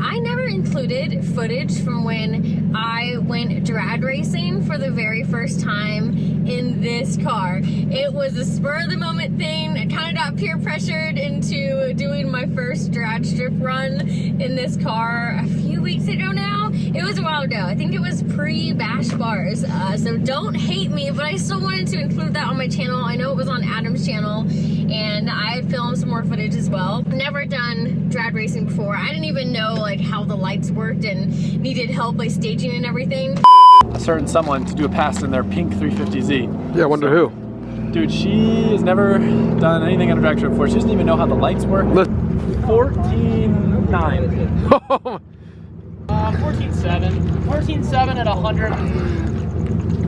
I never included footage from when I went drag racing for the very first time in this car. It was a spur of the moment thing. I kind of got peer pressured into doing my first drag strip run in this car a few weeks ago now. It was a while ago. I think it was pre-Bash Bars. So don't hate me, but I still wanted to include that on my channel. I know it was on Adam's channel, and I filmed some more footage as well. Never done drag racing before. I didn't even know like how the lights worked and needed help like staging and everything. A certain someone to do a pass in their pink 350Z. Yeah, I wonder who. Dude, she has never done anything on a drag strip before. She doesn't even know how the lights work. 14.9. 14.7. 14.7 at 100.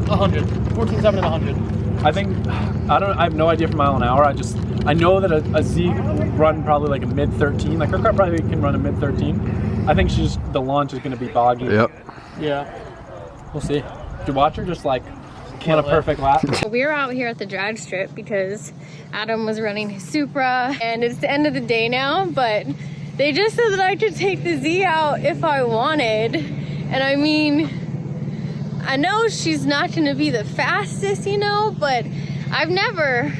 100. 14.7 at 100. I think, I have no idea for mile an hour. I know that a Z can run probably like a mid 13. Like her car probably can run a mid 13. I think the launch is going to be boggy. Yep. Yeah. We'll see. Did you watch her just like run a perfect lap? We were out here at the drag strip because Adam was running his Supra, and it's the end of the day now, but they just said that I could take the Z out if I wanted. And I mean, I know she's not going to be the fastest, you know, but I've never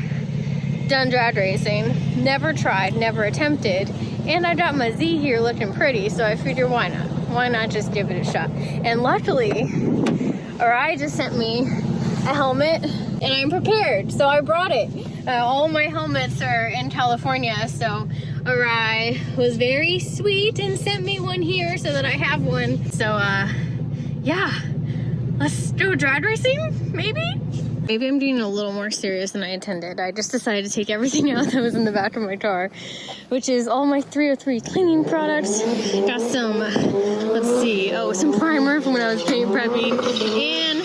done drag racing, never tried, never attempted, and I got my Z here looking pretty, so I figured why not? Why not just give it a shot? And luckily, Arai just sent me a helmet, and I'm prepared, so I brought it. All my helmets are in California, so Arai was very sweet and sent me one here so that I have one. So yeah, let's do drag racing, maybe? Maybe I'm being a little more serious than I intended. I just decided to take everything out that was in the back of my car, which is all my 303 cleaning products. Got some, let's see, some primer from when I was paint prepping, and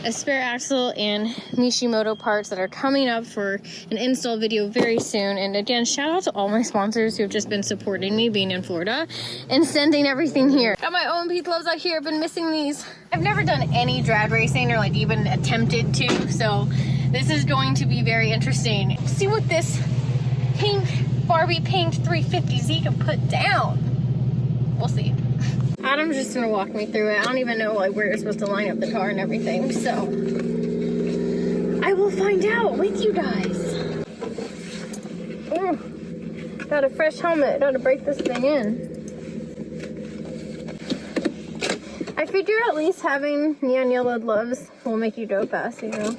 a spare axle and Mishimoto parts that are coming up for an install video very soon. And again, shout out to all my sponsors who have just been supporting me being in Florida and sending everything here. Got my OMP gloves out here. I've been missing these. I've never done any drag racing or like even attempted to, so this is going to be very interesting. See what this pink Barbie pink 350Z can put down. We'll see. Adam's just gonna walk me through it. I don't even know like where you're supposed to line up the car and everything, so I will find out with you guys. Got a fresh helmet. Gotta break this thing in. I figure at least having neon yellow gloves will make you go fast, you know.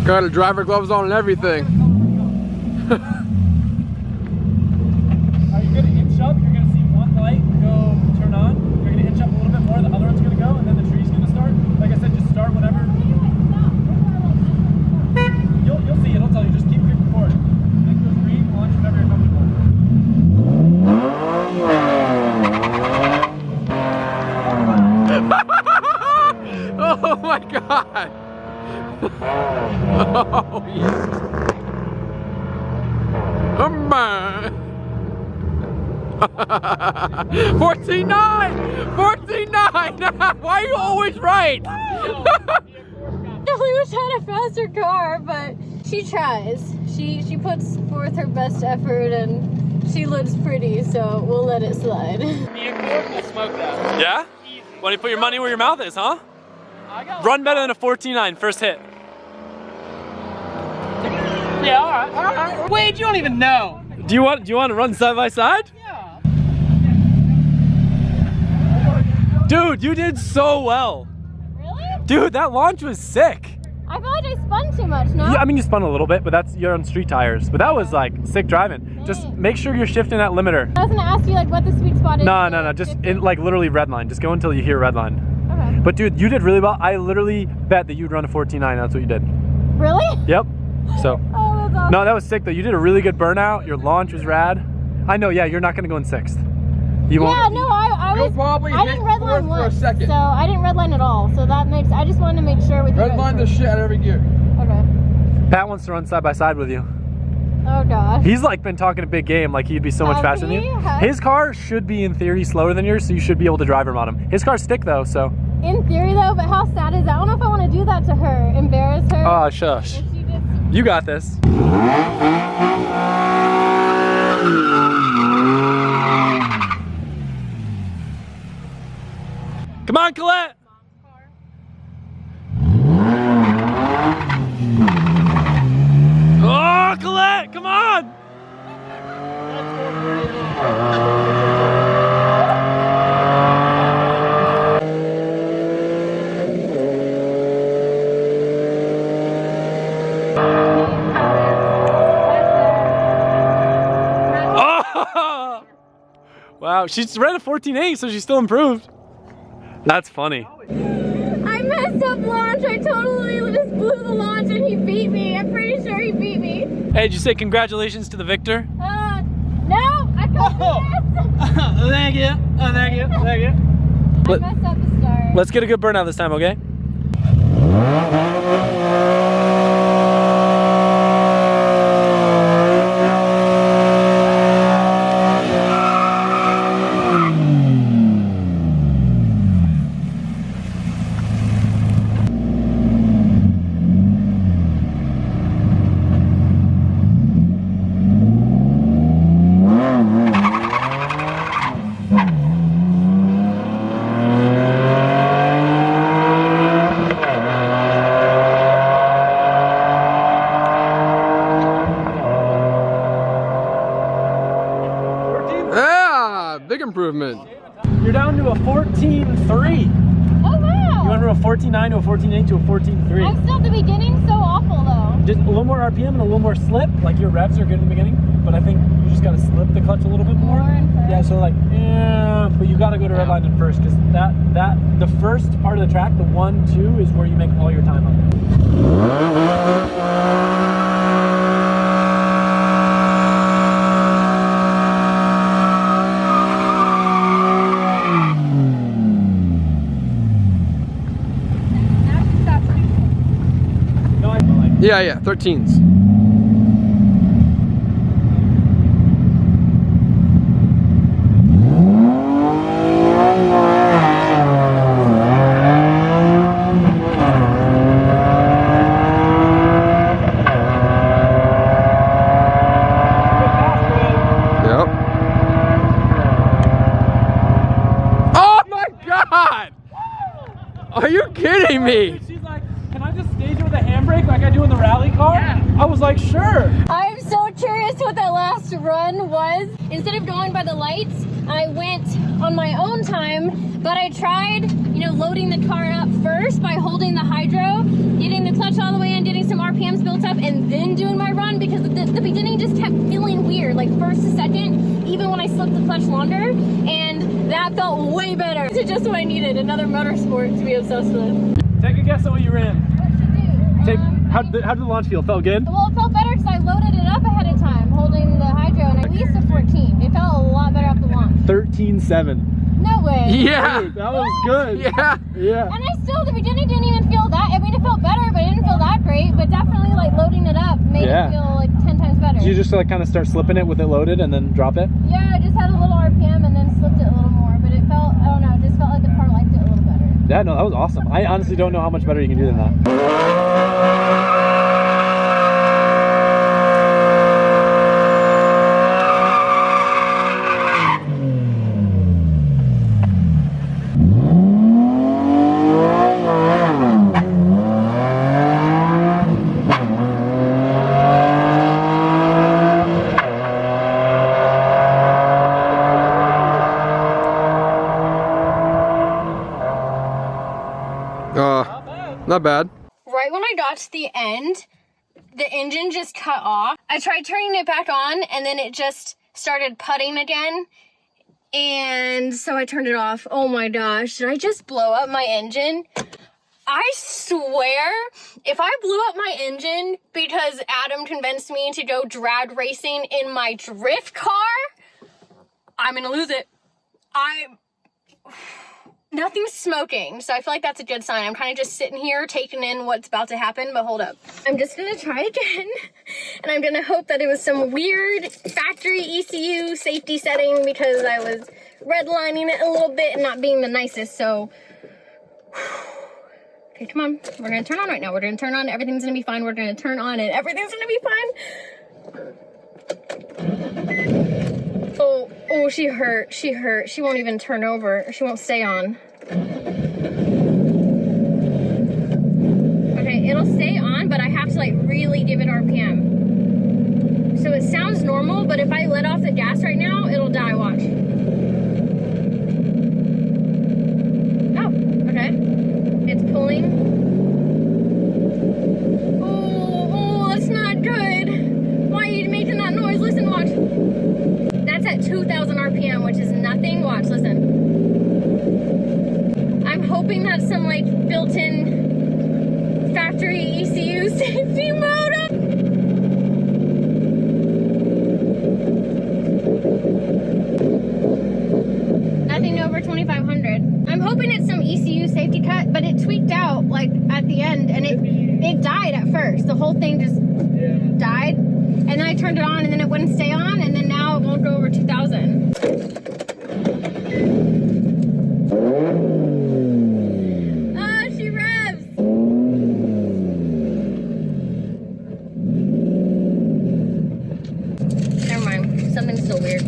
Got her driver gloves on and everything. Are you gonna inch up? You're gonna see one light go turn on. You're gonna inch up a little bit more. The other one's gonna go, and then the tree's gonna start. Like I said, just start whenever. You'll see. It'll tell you. Just keep creeping forward. Make those green. Launch whenever you're comfortable. Oh my god! Oh yeah! Come on! 14.9! 14.9! Why are you always right? We wish I had a faster car, but she tries. She puts forth her best effort, and she looks pretty, so we'll let it slide. Me and Gordon will smoke that. Yeah? Why don't you put your money where your mouth is, huh? Run better than a 14.9 first hit. Yeah, alright. Wade, you don't even know. Do you want to run side by side? Yeah. Dude, you did so well. Really? Dude, that launch was sick. I feel like I spun too much, no? Yeah, I mean you spun a little bit, but you're on street tires. But that was like sick driving. Just make sure you're shifting that limiter. I was gonna ask you like what the sweet spot is. No. Just in like literally red line. Just go until you hear red line. Okay. But dude, you did really well. I literally bet that you'd run a 14.9. That's what you did. Really? Yep. So. Oh, that's awesome. No, that was sick though. You did a really good burnout. Your launch was rad. I know. Yeah, you're not gonna go in 6th. You won't. Yeah, no, I You'll probably I hit didn't redline fourth for a once, second. so I didn't redline at all. So that makes. I just wanted to make sure with you. Red line the shit out of every gear. Okay. Pat wants to run side by side with you. Oh gosh. He's like been talking a big game, like he'd be so much faster than you. His car should be in theory slower than yours, so you should be able to drive him on him. His car's stick though, so. In theory though, but how sad is that? I don't know if I want to do that to her, embarrass her. Oh, shush. You got this. Come on, Collette. Oh, Collette, come on. Oh! Wow, she's ran a 14.8, so she's still improved. That's funny. I messed up launch. I totally just blew the launch and he beat me. I'm pretty sure he beat me. Hey, did you say congratulations to the victor? No, I got this. Thank you. Thank you. Thank you. I messed up the start. Let's get a good burnout this time, okay? Yeah, big improvement. You're down to a 14.3. Oh wow. You went from a 14.9 to a 14.8 to a 14.3. I'm still at the beginning, so awful though. Just a little more RPM and a little more slip. Like your revs are good in the beginning, but I think you just gotta slip the clutch a little bit more. More in first. Yeah, so like, yeah, but you gotta go to red line in first, because the first part of the track, the 1-2, is where you make all your time up there. Yeah, 13s. Yep. Oh my God! Are you kidding me? She's like, can I just stage with a handbrake like I do in the rally car? Yeah. I was like, sure. I'm so curious what that last run was. Instead of going by the lights, I went on my own time, but I tried, loading the car up first by holding the hydro, getting the clutch all the way in, getting some RPMs built up, and then doing my run, because the beginning just kept feeling weird, like first to second, even when I slipped the clutch longer, and that felt way better. It's just what I needed, another motorsport to be obsessed with. Take a guess at what you ran. What to do? How did the launch feel? Felt good? Well, it felt better because I loaded it up ahead of time, holding the hydro, and at least a 14. It felt a lot better off the launch. 13.7. No way. Yeah. Dude, that was good. Yeah. Yeah. And I still, the beginning didn't even feel that. I mean, it felt better, but it didn't feel that great. But definitely, like, loading it up made it feel like 10 times better. Did you just like kind of start slipping it with it loaded and then drop it? Yeah, I just had a little RPM and then slipped it a little more. But it felt, I don't know, it just felt like the car liked it a little better. Yeah, no, that was awesome. I honestly don't know how much better you can do than that. Not bad. Right when I got to the end, the engine just cut off. I tried turning it back on and then it just started putting again. And so I turned it off. Oh my gosh, did I just blow up my engine? I swear, if I blew up my engine because Adam convinced me to go drag racing in my drift car, I'm gonna lose it. nothing's smoking, so I feel like that's a good sign. I'm kind of just sitting here taking in what's about to happen, but hold up. I'm just gonna try again, and I'm gonna hope that it was some weird factory ECU safety setting because I was redlining it a little bit and not being the nicest, so. Okay, come on. We're gonna turn on right now. We're gonna turn on, everything's gonna be fine. We're gonna turn on and everything's gonna be fine. Oh, she hurt. She hurt. She won't even turn over. She won't stay on. Okay, it'll stay on, but I have to like really give it RPM. So it sounds normal, but if I let off the gas right now, it'll die, watch. Oh, okay. It's pulling. Oh, that's not good. Why are you making that noise? Listen, watch. That's at 2,000 RPM, which is nothing. Watch, listen. I'm hoping that's some like built-in factory ECU safety modem. Nothing over 2,500. I'm hoping it's some ECU safety cut, but it tweaked out like at the end, and it died at first. The whole thing just died, and then I turned it on, and then it wouldn't stay on, and then now it won't go over 2,000. She revs. Never mind. Something's still weird.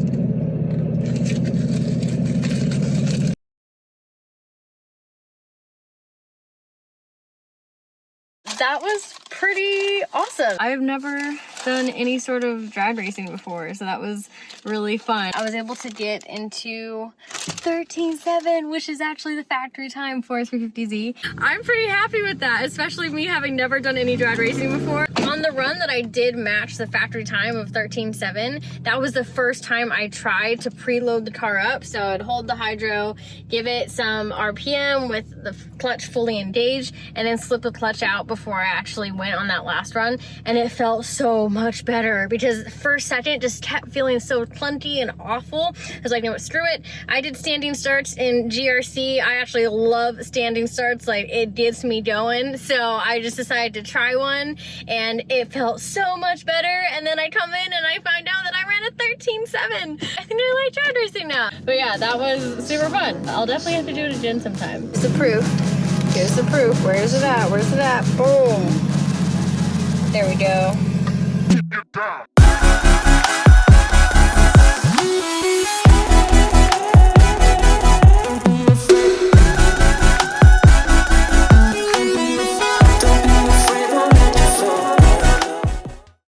That was pretty awesome. I've never done any sort of drag racing before, so that was really fun. I was able to get into 13.7, which is actually the factory time for a 350Z. I'm pretty happy with that, especially me having never done any drag racing before. On the run that I did match the factory time of 13.7, that was the first time I tried to preload the car up. So I'd hold the hydro, give it some RPM with the clutch fully engaged, and then slip the clutch out before I actually went on that last run, and it felt so much better because the first second just kept feeling so clunky and awful. I was like, no, screw it. I did standing starts in GRC. I actually love standing starts, like it gets me going. So I just decided to try one, and it felt so much better. And then I come in and I find out that I ran a 13.7. I think I like drag racing now. But yeah, that was super fun. I'll definitely have to do it again sometime. It's the proof. Here's the proof. Where's it at? Where's it at? Boom. There we go.